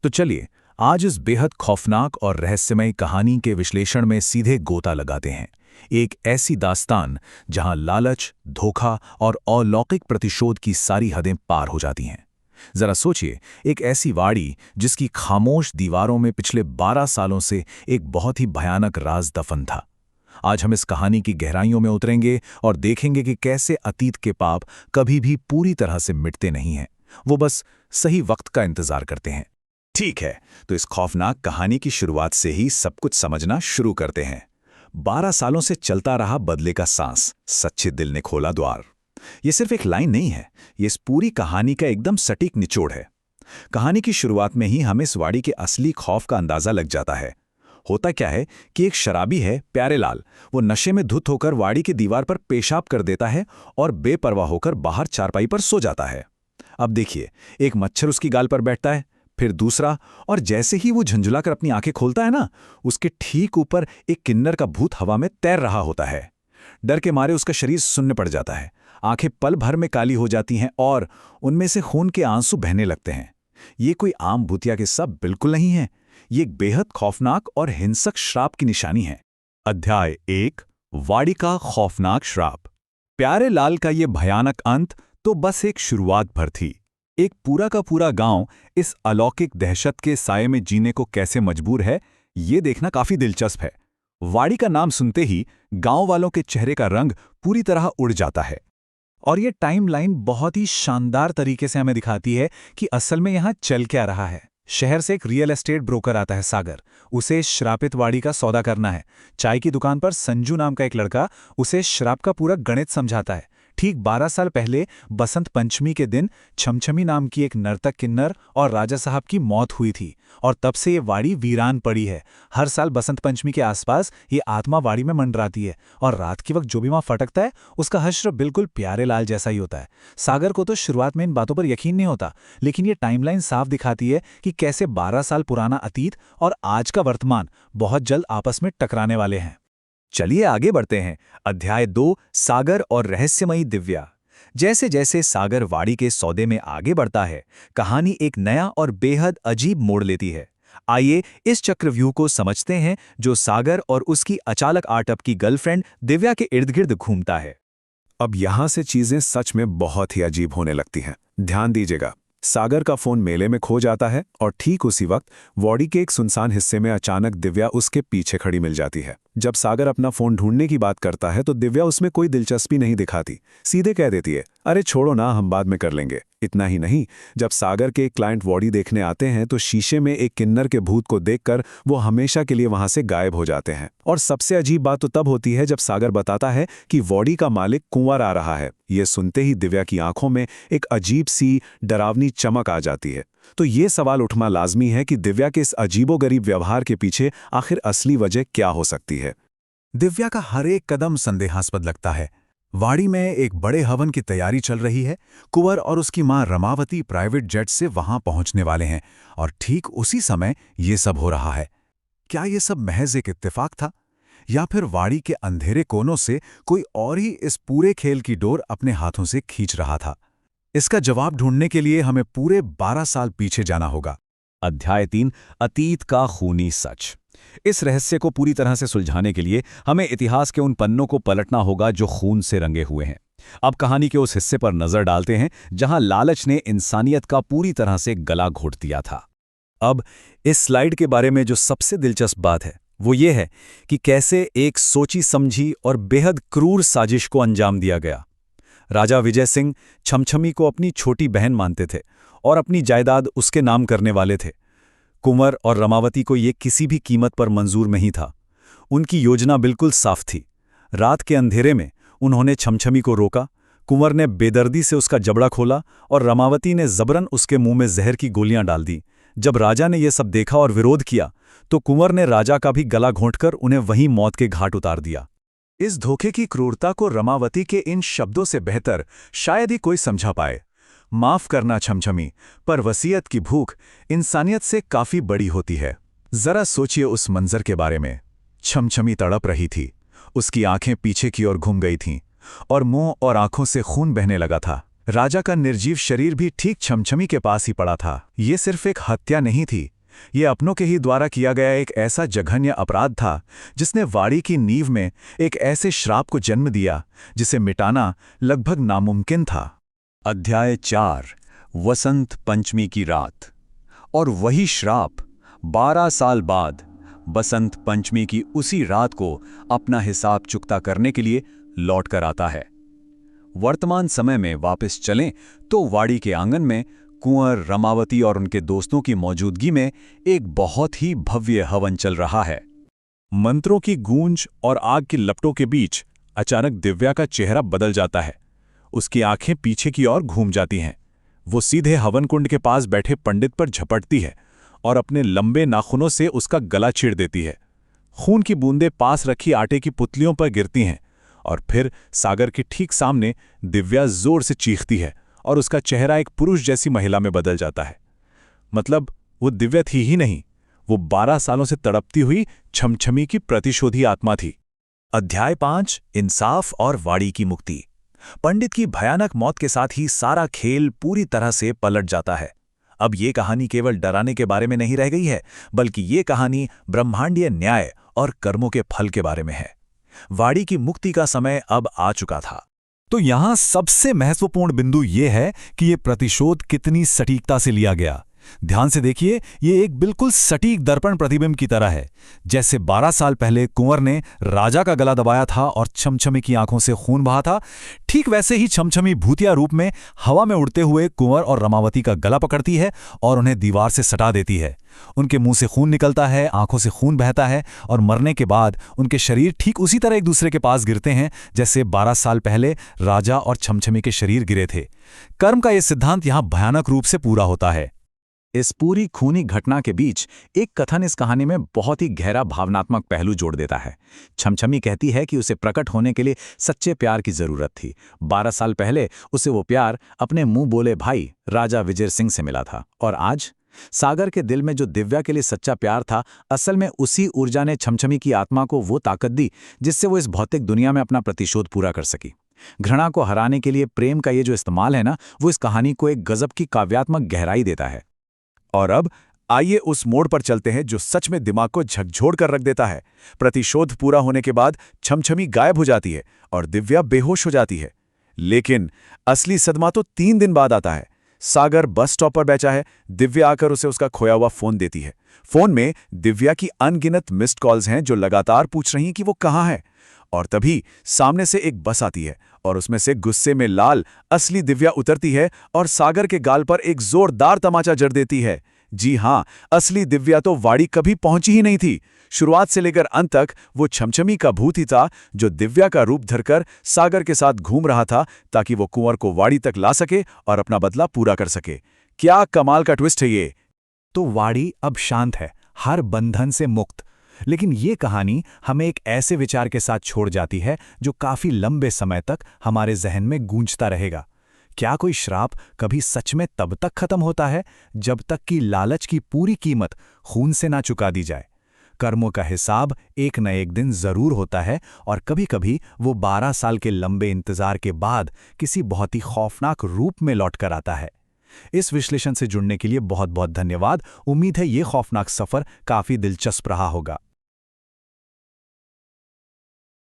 तो चलिए आज इस बेहद खौफनाक और रहस्यमय कहानी के विश्लेषण में सीधे गोता लगाते हैं। एक ऐसी दास्तान जहां लालच, धोखा और अलौकिक प्रतिशोध की सारी हदें पार हो जाती हैं। जरा सोचिए, एक ऐसी वाड़ी जिसकी खामोश दीवारों में पिछले 12 सालों से एक बहुत ही भयानक राज दफन था। आज हम इस कहानी की गहराइयों में उतरेंगे और देखेंगे कि कैसे अतीत के पाप कभी भी पूरी तरह से मिटते नहीं हैं, वो बस सही वक्त का इंतजार करते हैं। ठीक है, तो इस खौफनाक कहानी की शुरुआत से ही सब कुछ समझना शुरू करते हैं। 12 सालों से चलता रहा बदले का सांस, सच्चे दिल ने खोला द्वार। ये सिर्फ एक लाइन नहीं है, ये इस पूरी कहानी का एकदम सटीक निचोड़ है। कहानी की शुरुआत में ही हमें इस वाड़ी के असली खौफ का अंदाजा लग जाता है। होता क्या है कि एक शराबी है प्यारेलाल, वो नशे में धुत होकर वाड़ी की दीवार पर पेशाब कर देता है और बेपरवाह होकर बाहर चारपाई पर सो जाता है। अब देखिए, एक मच्छर उसकी गाल पर बैठता है, फिर दूसरा, और जैसे ही वो झुंझुलाकर अपनी आंखें खोलता है ना, उसके ठीक ऊपर एक किन्नर का भूत हवा में तैर रहा होता है। डर के मारे उसका शरीर सुन्न पड़ जाता है, आंखें पल भर में काली हो जाती हैं और उनमें से खून के आंसू बहने लगते हैं। ये कोई आम भूतिया किस्सा बिल्कुल नहीं है, ये एक बेहद खौफनाक और हिंसक श्राप की निशानी है। अध्याय 1, वाड़ी का खौफनाक श्राप। प्यारेलाल का ये भयानक अंत तो बस एक शुरुआत भर थी। एक पूरा का पूरा गांव इस अलौकिक दहशत के साये में जीने को कैसे मजबूर है, ये देखना काफी दिलचस्प है। वाड़ी का नाम सुनते ही गांव वालों के चेहरे का रंग पूरी तरह उड़ जाता है। और ये टाइमलाइन बहुत ही शानदार तरीके से हमें दिखाती है कि असल में यहाँ चल क्या रहा है। शहर से एक रियल एस्टेट ब्रोकर आता है सागर, उसे श्रापित वाड़ी का सौदा करना है। चाय की दुकान पर संजू नाम का एक लड़का उसे श्राप का पूरा गणित समझाता है। ठीक 12 साल पहले बसंत पंचमी के दिन छमछमी नाम की एक नर्तक किन्नर और राजा साहब की मौत हुई थी और तब से ये वाड़ी वीरान पड़ी है। हर साल बसंत पंचमी के आसपास ये आत्मा वाड़ी में मंडराती है और रात के वक्त जो भी वहां फटकता है उसका हश्र बिल्कुल प्यारेलाल जैसा ही होता है। सागर को तो शुरुआत में इन बातों पर यकीन नहीं होता, लेकिन ये टाइमलाइन साफ दिखाती है कि कैसे 12 साल पुराना अतीत और आज का वर्तमान बहुत जल्द आपस में टकराने वाले हैं। चलिए आगे बढ़ते हैं। अध्याय 2, सागर और रहस्यमयी दिव्या। जैसे जैसे सागर वाड़ी के सौदे में आगे बढ़ता है, कहानी एक नया और बेहद अजीब मोड़ लेती है। आइए इस चक्रव्यूह को समझते हैं जो सागर और उसकी अचालक आटप की गर्लफ्रेंड दिव्या के इर्द गिर्द घूमता है। अब यहां से चीजें सच में बहुत ही अजीब होने लगती हैं। ध्यान दीजिएगा, सागर का फोन मेले में खो जाता है और ठीक उसी वक्त वाड़ी के एक सुनसान हिस्से में अचानक दिव्या उसके पीछे खड़ी मिल जाती है। जब सागर अपना फोन ढूंढने की बात करता है तो दिव्या उसमें कोई दिलचस्पी नहीं दिखाती, सीधे कह देती है, अरे छोड़ो ना, हम बाद में कर लेंगे। इतना ही नहीं, जब सागर के क्लाइंट वाड़ी देखने आते हैं तो शीशे में एक किन्नर के भूत को देखकर वो हमेशा के लिए वहां से गायब हो जाते हैं। और सबसे अजीब बात तो तब होती है जब सागर बताता है कि वाड़ी का मालिक कुंवर आ रहा है। ये सुनते ही दिव्या की आंखों में एक अजीब सी डरावनी चमक आ जाती है। तो ये सवाल उठना लाजमी है कि दिव्या के इस अजीबोगरीब व्यवहार के पीछे आखिर असली वजह क्या हो सकती है। दिव्या का हर एक कदम संदेहास्पद लगता है। वाड़ी में एक बड़े हवन की तैयारी चल रही है। कुंवर और उसकी मां रमावती प्राइवेट जेट से वहां पहुंचने वाले हैं और ठीक उसी समय ये सब हो रहा है। क्या ये सब महज एक इत्तेफाक था या फिर वाड़ी के अंधेरे कोनों से कोई और ही इस पूरे खेल की डोर अपने हाथों से खींच रहा था? इसका जवाब ढूंढने के लिए हमें पूरे 12 साल पीछे जाना होगा। अध्याय 3, अतीत का खूनी सच। इस रहस्य को पूरी तरह से सुलझाने के लिए हमें इतिहास के उन पन्नों को पलटना होगा जो खून से रंगे हुए हैं। अब कहानी के उस हिस्से पर नजर डालते हैं जहां लालच ने इंसानियत का पूरी तरह से गला घोट दिया था। अब इस स्लाइड के बारे में जो सबसे दिलचस्प बात है वो ये है कि कैसे एक सोची समझी और बेहद क्रूर साजिश को अंजाम दिया गया। राजा विजय सिंह छमछमी को अपनी छोटी बहन मानते थे और अपनी जायदाद उसके नाम करने वाले थे। कुंवर और रमावती को ये किसी भी कीमत पर मंजूर नहीं था। उनकी योजना बिल्कुल साफ थी। रात के अंधेरे में उन्होंने छमछमी को रोका, कुंवर ने बेदर्दी से उसका जबड़ा खोला और रमावती ने जबरन उसके मुंह में जहर की गोलियां डाल दी। जब राजा ने यह सब देखा और विरोध किया तो कुंवर ने राजा का भी गला घोंटकर उन्हें वहीं मौत के घाट उतार दिया। इस धोखे की क्रूरता को रमावती के इन शब्दों से बेहतर शायद ही कोई समझा पाए। माफ करना छमछमी, पर वसीयत की भूख इंसानियत से काफी बड़ी होती है। जरा सोचिए उस मंजर के बारे में। छमछमी तड़प रही थी, उसकी आंखें पीछे की ओर घूम गई थीं और मुंह और आंखों से खून बहने लगा था। राजा का निर्जीव शरीर भी ठीक छमछमी के पास ही पड़ा था। ये सिर्फ एक हत्या नहीं थी, ये अपनों के ही द्वारा किया गया एक ऐसा जघन्य अपराध था जिसने वाड़ी की नींव में एक ऐसे श्राप को जन्म दिया जिसे मिटाना लगभग नामुमकिन था। अध्याय 4 वसंत पंचमी की रात। और वही श्राप 12 साल बाद बसंत पंचमी की उसी रात को अपना हिसाब चुकता करने के लिए लौट कर आता है। वर्तमान समय में वापस चलें तो वाड़ी के आंगन में कुंवर, रमावती और उनके दोस्तों की मौजूदगी में एक बहुत ही भव्य हवन चल रहा है। मंत्रों की गूंज और आग की लपटों के बीच अचानक दिव्या का चेहरा बदल जाता है। उसकी आंखें पीछे की ओर घूम जाती हैं। वो सीधे हवन कुंड के पास बैठे पंडित पर झपटती है और अपने लंबे नाखूनों से उसका गला चीर देती है। खून की बूंदें पास रखी आटे की पुतलियों पर गिरती हैं और फिर सागर के ठीक सामने दिव्या जोर से चीखती है और उसका चेहरा एक पुरुष जैसी महिला में बदल जाता है। मतलब वो दिव्या थी ही नहीं, वो 12 सालों से तड़पती हुई छमछमी की प्रतिशोधी आत्मा थी। अध्याय 5 इंसाफ और वाड़ी की मुक्ति। पंडित की भयानक मौत के साथ ही सारा खेल पूरी तरह से पलट जाता है। अब ये कहानी केवल डराने के बारे में नहीं रह गई है, बल्कि ये कहानी ब्रह्मांडीय न्याय और कर्मों के फल के बारे में है। वाड़ी की मुक्ति का समय अब आ चुका था। तो यहां सबसे महत्वपूर्ण बिंदु ये है कि ये प्रतिशोध कितनी सटीकता से लिया गया। ध्यान से देखिए, ये एक बिल्कुल सटीक दर्पण प्रतिबिंब की तरह है। जैसे 12 साल पहले कुंवर ने राजा का गला दबाया था और छमछमी की आंखों से खून बहा था, ठीक वैसे ही छमछमी भूतिया रूप में हवा में उड़ते हुए कुंवर और रमावती का गला पकड़ती है और उन्हें दीवार से सटा देती है। उनके मुंह से खून निकलता है, आंखों से खून बहता है और मरने के बाद उनके शरीर ठीक उसी तरह एक दूसरे के पास गिरते हैं जैसे 12 साल पहले राजा और छमछमी के शरीर गिरे थे। कर्म का यह सिद्धांत यहां भयानक रूप से पूरा होता है। इस पूरी खूनी घटना के बीच एक कथन इस कहानी में बहुत ही गहरा भावनात्मक पहलू जोड़ देता है। छमछमी कहती है कि उसे प्रकट होने के लिए सच्चे प्यार की जरूरत थी। 12 साल पहले उसे वो प्यार अपने मुंह बोले भाई राजा विजय सिंह से मिला था, और आज सागर के दिल में जो दिव्या के लिए सच्चा प्यार था, असल में उसी ऊर्जा ने छमछमी की आत्मा को वो ताकत दी जिससे वो इस भौतिक दुनिया में अपना प्रतिशोध पूरा कर सकी। घृणा को हराने के लिए प्रेम का ये जो इस्तेमाल है ना, वो इस कहानी को एक गजब की काव्यात्मक गहराई देता है। और अब आइए उस मोड़ पर चलते हैं जो सच में दिमाग को झकझोर कर रख देता है। प्रतिशोध पूरा होने के बाद छमछमी गायब हो जाती है और दिव्या बेहोश हो जाती है। लेकिन असली सदमा तो 3 दिन बाद आता है। सागर बस स्टॉप पर बैठा है। दिव्या आकर उसे उसका खोया हुआ फोन देती है। फोन में दिव्या की अनगिनत मिस्ड कॉल्स हैं जो लगातार पूछ रही हैं कि वो कहाँ है। और तभी सामने से एक बस आती है और उसमें से गुस्से में लाल असली दिव्या उतरती है और सागर के गाल पर एक जोरदार तमाचा जड़ देती है। जी हां, असली दिव्या तो वाड़ी कभी पहुंची ही नहीं थी। शुरुआत से लेकर अंत तक वो छमछमी का भूत ही था जो दिव्या का रूप धरकर सागर के साथ घूम रहा था ताकि वो कुंवर को वाड़ी तक ला सके और अपना बदला पूरा कर सके। क्या कमाल का ट्विस्ट है ये। तो वाड़ी अब शांत है, हर बंधन से मुक्त। लेकिन ये कहानी हमें एक ऐसे विचार के साथ छोड़ जाती है जो काफी लंबे समय तक हमारे जहन में गूंजता रहेगा। क्या कोई श्राप कभी सच में तब तक खत्म होता है जब तक कि लालच की पूरी कीमत खून से ना चुका दी जाए? कर्मों का हिसाब एक न एक दिन जरूर होता है और कभी-कभी वो 12 साल के लंबे इंतजार के बाद किसी बहुत ही खौफनाक रूप में लौट कर आता है। इस विश्लेषण से जुड़ने के लिए बहुत बहुत धन्यवाद। उम्मीद है ये खौफनाक सफर काफी दिलचस्प रहा होगा।